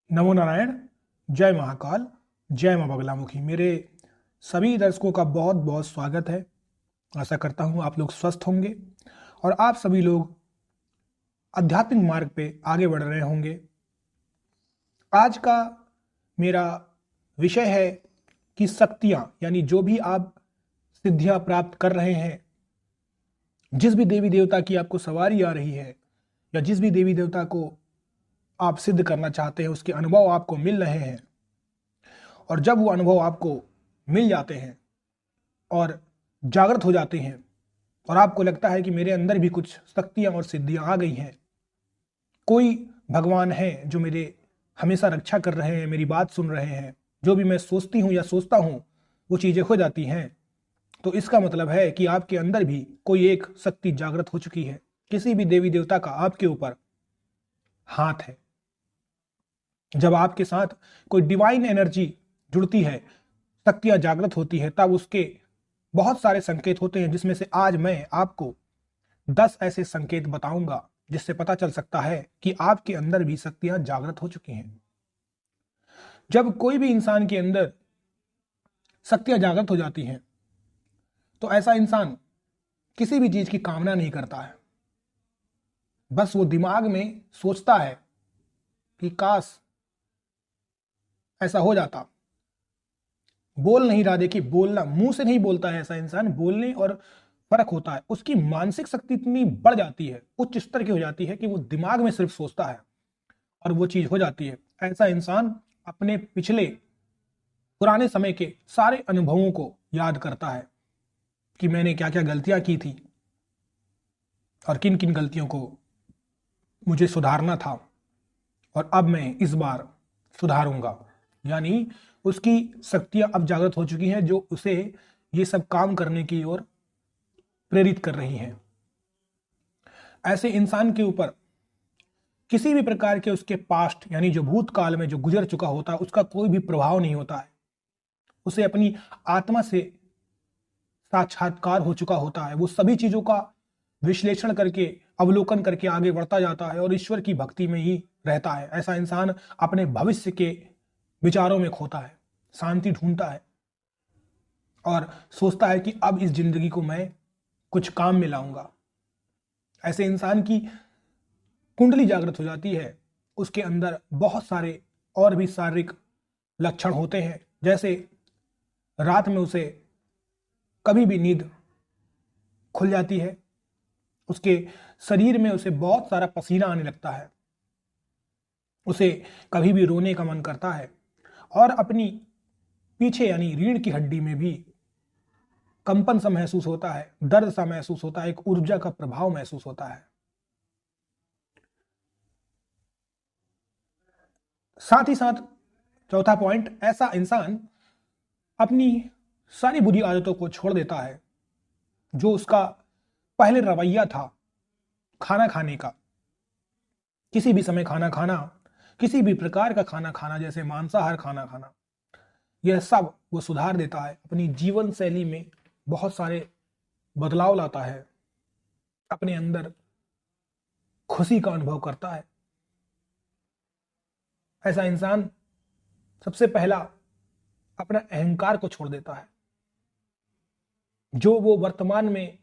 नमो नारायण। जय महाकाल। जय मां बगलामुखी। मेरे सभी दर्शकों का बहुत बहुत स्वागत है। आशा करता हूं आप लोग स्वस्थ होंगे और आप सभी लोग आध्यात्मिक मार्ग पे आगे बढ़ रहे होंगे। आज का मेरा विषय है कि शक्तियां यानी जो भी आप सिद्धियां प्राप्त कर रहे हैं, जिस भी देवी देवता की आपको सवारी आ रही है या जिस भी देवी देवता को आप सिद्ध करना चाहते हैं, उसके अनुभव आपको मिल रहे हैं और जब वो अनुभव आपको मिल जाते हैं और जागृत हो जाते हैं और आपको लगता है कि मेरे अंदर भी कुछ शक्तियां और सिद्धियां आ गई हैं, कोई भगवान है जो मेरे हमेशा रक्षा कर रहे हैं, मेरी बात सुन रहे हैं, जो भी मैं सोचती हूं या सोचता हूं वो चीजें हो जाती हैं, तो इसका मतलब है कि आपके अंदर भी कोई एक शक्ति जागृत हो चुकी है। किसी भी देवी देवता का आपके ऊपर हाथ है। जब आपके साथ कोई डिवाइन एनर्जी जुड़ती है, शक्तियां जागृत होती है, तब उसके बहुत सारे संकेत होते हैं, जिसमें से आज मैं आपको 10 ऐसे संकेत बताऊंगा जिससे पता चल सकता है कि आपके अंदर भी शक्तियां जागृत हो चुकी हैं। जब कोई भी इंसान के अंदर शक्तियां जागृत हो जाती हैं तो ऐसा इंसान किसी भी चीज की कामना नहीं करता है। बस वो दिमाग में सोचता है कि काश ऐसा हो जाता। बोल नहीं रहा, देखिए बोलना मुंह से नहीं बोलता है ऐसा इंसान, बोलने और फर्क होता है। उसकी मानसिक शक्ति इतनी बढ़ जाती है, उच्च स्तर की हो जाती है कि वो दिमाग में सिर्फ सोचता है और वो चीज हो जाती है। ऐसा इंसान अपने पिछले पुराने समय के सारे अनुभवों को याद करता है कि मैंने क्या क्या गलतियां की थी और किन किन गलतियों को मुझे सुधारना था और अब मैं इस बार सुधारूंगा। यानी उसकी शक्तियां अब जागृत हो चुकी हैं जो उसे ये सब काम करने की ओर प्रेरित कर रही हैं। ऐसे इंसान के ऊपर किसी भी प्रकार के उसके पास्ट यानी जो भूतकाल में जो गुजर चुका होता है उसका कोई भी प्रभाव नहीं होता है। उसे अपनी आत्मा से साक्षात्कार हो चुका होता है। वो सभी चीजों का विश्लेषण करके अवलोकन करके आगे बढ़ता जाता है और ईश्वर की भक्ति में ही रहता है। ऐसा इंसान अपने भविष्य के विचारों में खोता है, शांति ढूंढता है और सोचता है कि अब इस जिंदगी को मैं कुछ काम में लाऊंगा। ऐसे इंसान की कुंडली जागृत हो जाती है। उसके अंदर बहुत सारे और भी शारीरिक लक्षण होते हैं, जैसे रात में उसे कभी भी नींद खुल जाती है, उसके शरीर में उसे बहुत सारा पसीना आने लगता है, उसे कभी भी रोने का मन करता है और अपनी पीछे यानी रीढ़ की हड्डी में भी कंपन सा महसूस होता है, दर्द सा महसूस होता है, एक ऊर्जा का प्रभाव महसूस होता है। साथ ही साथ चौथा पॉइंट, ऐसा इंसान अपनी सारी बुरी आदतों को छोड़ देता है। जो उसका पहले रवैया था खाना खाने का, किसी भी समय खाना खाना, किसी भी प्रकार का खाना खाना, जैसे मांसाहार खाना खाना, यह सब वो सुधार देता है। अपनी जीवन शैली में बहुत सारे बदलाव लाता है, अपने अंदर खुशी का अनुभव करता है। ऐसा इंसान सबसे पहला अपना अहंकार को छोड़ देता है। जो वो वर्तमान में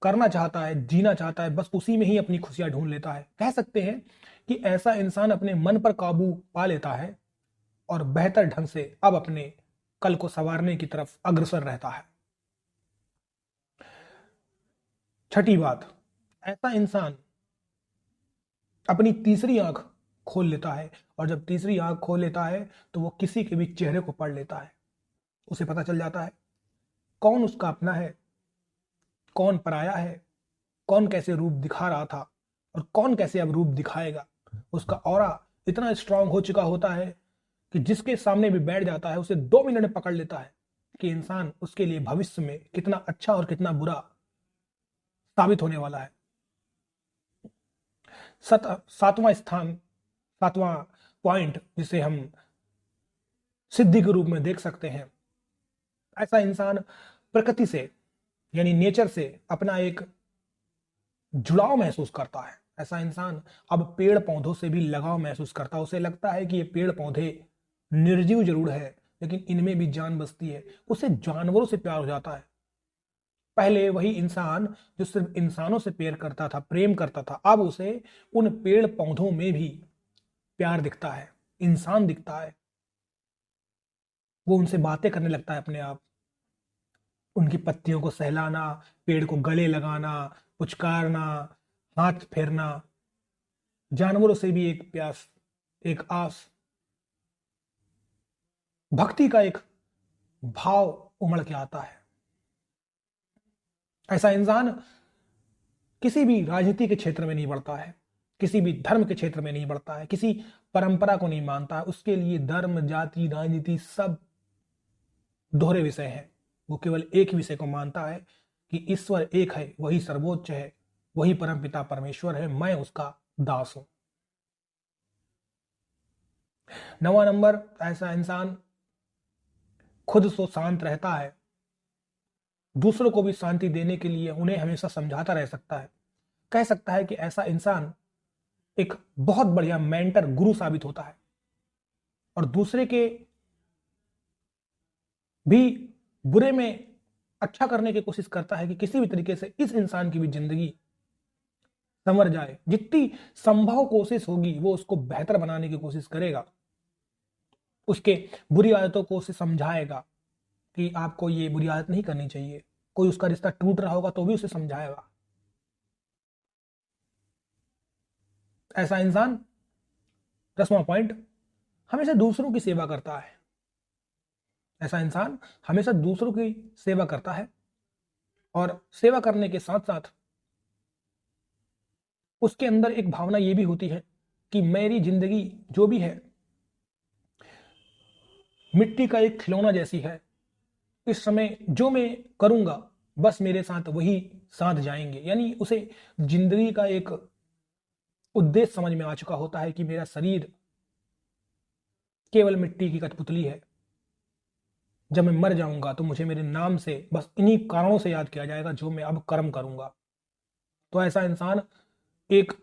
करना चाहता है, जीना चाहता है, बस उसी में ही अपनी खुशियां ढूंढ लेता है। कह सकते हैं कि ऐसा इंसान अपने मन पर काबू पा लेता है और बेहतर ढंग से अब अपने कल को संवारने की तरफ अग्रसर रहता है। छठी बात, ऐसा इंसान अपनी तीसरी आंख खोल लेता है और जब तीसरी आंख खोल लेता है तो वो किसी के भी चेहरे को पढ़ लेता है। उसे पता चल जाता है कौन उसका अपना है, कौन पराया है, कौन कैसे रूप दिखा रहा था और कौन कैसे अब रूप दिखाएगा। उसका ऑरा इतना स्ट्रांग हो चुका होता है कि जिसके सामने भी बैठ जाता है उसे 2 मिनट में पकड़ लेता है कि इंसान उसके लिए भविष्य में कितना अच्छा और कितना बुरा साबित होने वाला है। सातवां स्थान, सातवां पॉइंट जिसे हम सिद्धि के रूप में देख सकते हैं, ऐसा इंसान प्रकृति से यानी नेचर से अपना एक जुड़ाव महसूस करता है। ऐसा इंसान अब पेड़ पौधों से भी लगाव महसूस करता है। उसे लगता है कि ये पेड़ पौधे निर्जीव जरूर है लेकिन इनमें भी जान बसती है। उसे जानवरों से प्यार हो जाता है। पहले वही इंसान जो सिर्फ इंसानों से प्रेम करता था, अब उसे उन पेड़ पौधों में भी प्यार दिखता है, इंसान दिखता है। वो उनसे बातें करने लगता है अपने आप। उनकी पत्तियों को सहलाना, पेड़ को गले लगाना, पुचकारना, हाथ फेरना। जानवरों से भी एक प्यास, एक आस, भक्ति का एक भाव उमड़ के आता है। ऐसा इंसान किसी भी राजनीति के क्षेत्र में नहीं बढ़ता है, किसी भी धर्म के क्षेत्र में नहीं बढ़ता है, किसी परंपरा को नहीं मानता है। उसके लिए धर्म, जाति, राजनीति सब दोहरे विषय हैं। वो केवल एक ही विषय को मानता है कि ईश्वर एक है, वही सर्वोच्च है, वही परमपिता परमेश्वर है, मैं उसका दास हूं। 9वां नंबर, ऐसा इंसान खुद सो शांत रहता है, दूसरों को भी शांति देने के लिए उन्हें हमेशा समझाता रह सकता है। कह सकता है कि ऐसा इंसान एक बहुत बढ़िया मेंटर, गुरु साबित होता है और दूसरे के भी बुरे में अच्छा करने की कोशिश करता है कि किसी भी तरीके से इस इंसान की भी जिंदगी संवर जाए। जितनी संभव कोशिश होगी वो उसको बेहतर बनाने की कोशिश करेगा, उसके बुरी आदतों को उसे समझाएगा कि आपको ये बुरी आदत नहीं करनी चाहिए। कोई उसका रिश्ता टूट रहा होगा तो भी उसे समझाएगा। ऐसा इंसान, 10वां पॉइंट, हमेशा दूसरों की सेवा करता है। ऐसा इंसान हमेशा दूसरों की सेवा करता है और सेवा करने के साथ साथ उसके अंदर एक भावना यह भी होती है कि मेरी जिंदगी जो भी है मिट्टी का एक खिलौना जैसी है। इस समय जो मैं करूंगा बस मेरे साथ वही साथ जाएंगे। यानी उसे जिंदगी का एक उद्देश्य समझ में आ चुका होता है कि मेरा शरीर केवल मिट्टी की कठपुतली है। जब मैं मर जाऊंगा तो मुझे मेरे नाम से बस इन्हीं कारणों से याद किया जाएगा जो मैं अब कर्म करूंगा। तो ऐसा इंसान एक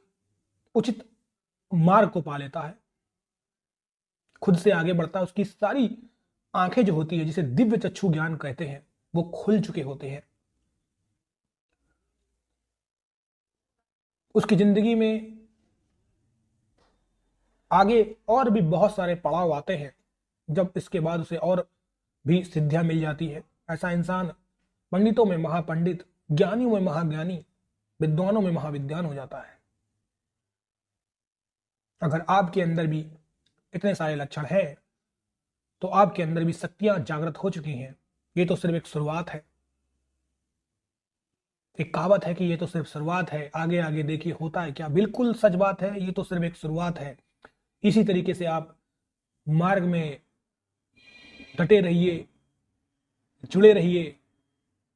उचित मार्ग को पा लेता है, खुद से आगे बढ़ता है। उसकी सारी आंखें जो होती है, जिसे दिव्य चक्षु ज्ञान कहते हैं, वो खुल चुके होते हैं। उसकी जिंदगी में आगे और भी बहुत सारे पड़ाव आते हैं, जब इसके बाद उसे और भी सिद्धियां मिल जाती है। ऐसा इंसान पंडितों में महापंडित, ज्ञानियों में महाज्ञानी, विद्वानों में महाविद्वान हो जाता है। अगर आपके अंदर भी इतने सारे लक्षण हैं तो आपके अंदर भी शक्तियां जागृत हो चुकी हैं। ये तो सिर्फ एक शुरुआत है। एक कहावत है कि ये तो सिर्फ शुरुआत है, आगे आगे देखिए होता है क्या। बिल्कुल सच बात है, ये तो सिर्फ एक शुरुआत है। इसी तरीके से आप मार्ग में डटे रहिए, जुड़े रहिए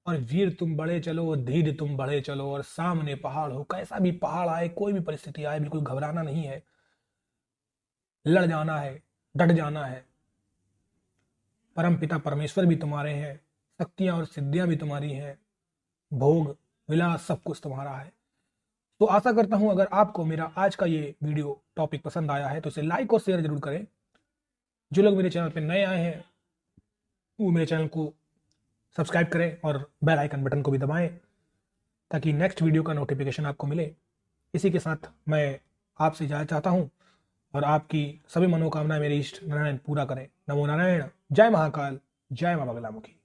और वीर तुम बढ़े चलो और धीर तुम बढ़े चलो। और सामने पहाड़ हो, कैसा भी पहाड़ आए, कोई भी परिस्थिति आए, बिल्कुल घबराना नहीं है, लड़ जाना है, डट जाना है। परमपिता परमेश्वर भी तुम्हारे हैं, शक्तियां और सिद्धियां भी तुम्हारी हैं, भोग विलास सब कुछ तुम्हारा है। तो आशा करता हूं अगर आपको मेरा आज का ये वीडियो टॉपिक पसंद आया है तो इसे लाइक और शेयर जरूर करें। जो लोग मेरे चैनल पर नए आए हैं वो मेरे चैनल को सब्सक्राइब करें और बेल आइकन बटन को भी दबाएं ताकि नेक्स्ट वीडियो का नोटिफिकेशन आपको मिले। इसी के साथ मैं आपसे इजाजत चाहता हूं और आपकी सभी मनोकामनाएं मेरे इष्ट नारायण पूरा करें। नमो नारायण। जय महाकाल, जय मां बगलामुखी।